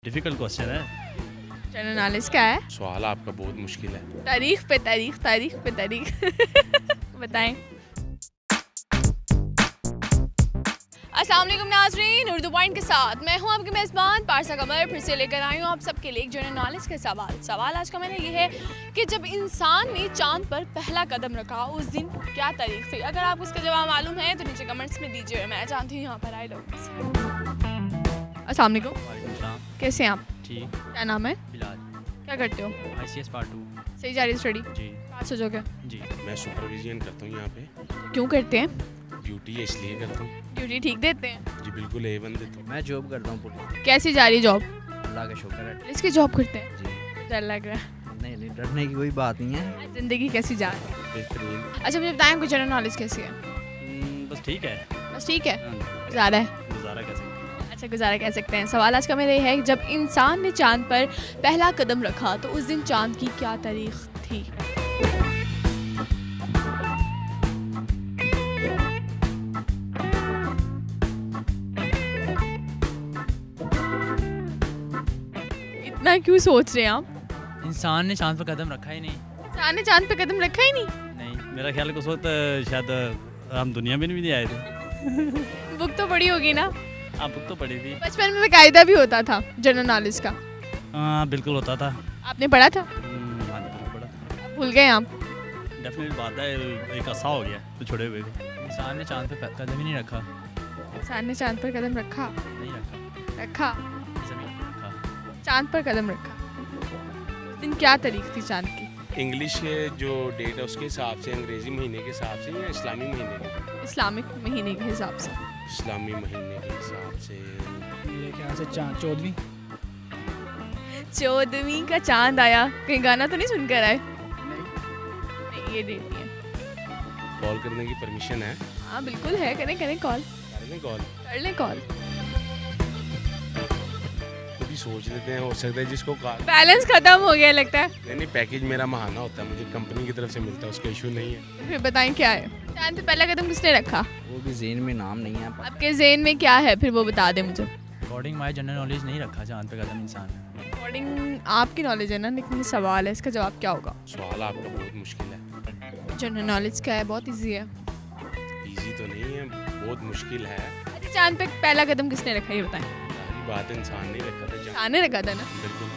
Difficult question है। General knowledge क्या है? सवाल आपका बहुत मुश्किल है। तारीख पे तारीख, तारीख पे तारीख। बताएं। अस्सलाम वालेकुम नाज़रीन, उर्दू पॉइंट के साथ मैं हूं आपकी मेज़बान पारसा कमर। फिर से लेकर आई हूं आप सबके लिए एक जनरल नॉलेज का सवाल आज का मेरा ये है कि जब इंसान ने चांद पर पहला कदम रखा उस दिन क्या तारीख थी? अगर आपको इसका जवाब मालूम है तो नीचे कमेंट्स में दीजिए। मैं जानती हूँ यहाँ पर आए लोग। अस्सलाम वालेकुम, कैसे हैं आप? ठीक। क्या नाम है? बिलाल। क्या करते हो? ICS part 2। सही जा रही है स्टडी? जी पास हो जाओगे? जी। मैं सुपरविजन करता हूँ यहाँ पे। क्यों करते हैं? ड्यूटी है इसलिए करता हूँ। ड्यूटी ठीक देते हैं? जी बिल्कुल A1 देता हूँ। मैं जॉब करता हूँ पुलिस। कैसी जा रही है जॉब? अल्लाह का शुक्र है। पुलिस की जॉब करते हैं? जी। डर लग रहा है। नहीं डरने की कोई बात नहीं है। जिंदगी कैसी जा रही है? बेहतरीन। अच्छा मुझे बताएं कुछ जनरल नॉलेज कैसी है? बस ठीक है। बस ठीक है। हाँ, ज़्यादा है? गुजारा कैसे? अच्छा गुजारा कह सकते हैं। सवाल आज का मेरा ये है जब इंसान ने चांद पर पहला कदम रखा तो उस दिन चांद की क्या तारीख थी? इतना क्यों सोच रहे हैं आप? इंसान ने चांद पर कदम रखा ही नहीं। इंसान ने चांद पर कदम रखा ही नहीं? नहीं, मेरा ख्याल है कि उस वक्त शायद हम दुनिया में भी नहीं आए थे। बुक तो पढ़ी होगी ना? हाँ, बुक तो पढ़ी थी। बचपन में कायदा भी होता था जनरल नॉलेज का। हाँ बिल्कुल होता था। आपने पढ़ा था? हाँ बिल्कुल पढ़ा। भूल गए आप? डेफिनेट बात है, एक अरसा हो गया तो छोड़े हुए थे। इंसान ने चांद पर कदम ही नहीं रखा। इंसान ने चांद पर कदम रखा? नहीं रखा। रखा? जमीन पर रखा। चांद पर कदम रखा। उस दिन क्या तारीख थी चांद की? इंग्लिश के जो डेट है उसके हिसाब से, अंग्रेजी महीने के हिसाब से या इस्लामी महीने के? इस्लामिक महीने के हिसाब से। इस्लामी महीने के हिसाब से मेरे ख्याल से 14वीं। 14वीं का चांद आया। कहीं गाना तो नहीं सुनकर आए? नहीं ये डेट नहीं है। कॉल करने की परमिशन है? हाँ बिल्कुल है, करें करें कॉल। कर लें कॉल? कर लें कॉल। खुद ही सोच लेते हैं, हो सकता है जिसको कॉल। बैलेंस खत्म हो गया लगता है। नहीं पैकेज मेरा महाना होता है, मुझे कंपनी की तरफ से मिलता है, उसका इशू नहीं है। फिर बताएं क्या है? चांद पे पहला कदम किसने रखा? वो भी ज़हन में नाम नहीं है। आपके ज़हन में क्या है फिर वो बता दें मुझे। अकॉर्डिंग माई जनरल नॉलेज नहीं रखा चांद पर कदम इंसान ने। अकॉर्डिंग आपकी नॉलेज है ना, लेकिन ये सवाल है, इसका जवाब क्या होगा? सवाल आपका बहुत मुश्किल है। जनरल नॉलेज क्या है? बहुत ईजी है। इजी तो नहीं है, बहुत मुश्किल है। अच्छा चांद पे पहला कदम किसने रखा ये बताएं। सारी बात इंसान नहीं रखा था जहाँ। इंसान ने रखा था ना? बिल्कुल।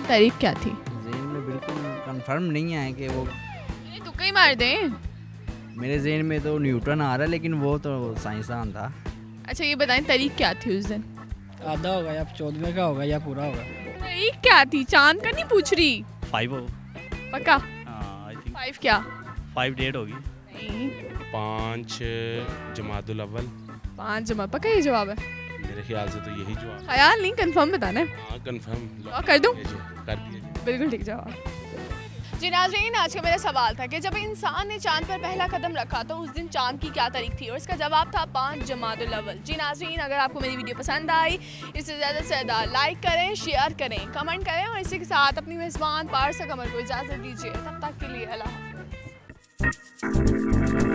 तारीख क्या थी? ज़हन में बिल्कुल कंफर्म नहीं है कि वो। ये तुक्का ही मार दें। मेरे ज़हन में तो न्यूटन आ रहा है, लेकिन वो तो साइंसदान था। अच्छा ये बताएं तारीख क्या थी उस दिन? आधा होगा या 14वें का होगा या पूरा होगा। तारीख क्या थी? चांद का नहीं पूछ रही। 5 हो। पक्का? हाँ आई थिंक 5 क्या? 5 डेट होगी। नहीं 5 जमादुल अव्वल। 5 जमा। पक्का ये जवाब है? मेरे ख्याल से तो यही जवाब है। ख्याल नहीं, कंफर्म बताना है। हाँ कंफर्म कर दूं? कर दिया। बिल्कुल ठीक जवाब। जी नाज़रीन, आज का मेरा सवाल था कि जब इंसान ने चांद पर पहला कदम रखा तो उस दिन चांद की क्या तारीख थी, और इसका जवाब था 5 जमादुल अव्वल। जी नाज़रीन, अगर आपको मेरी वीडियो पसंद आई इसे ज़्यादा से ज़्यादा लाइक करें, शेयर करें, कमेंट करें और इसी के साथ अपनी मेज़बान पारसा कमर को इजाज़त दीजिए। तब तक के लिए अल्लाह हाफ़िज़।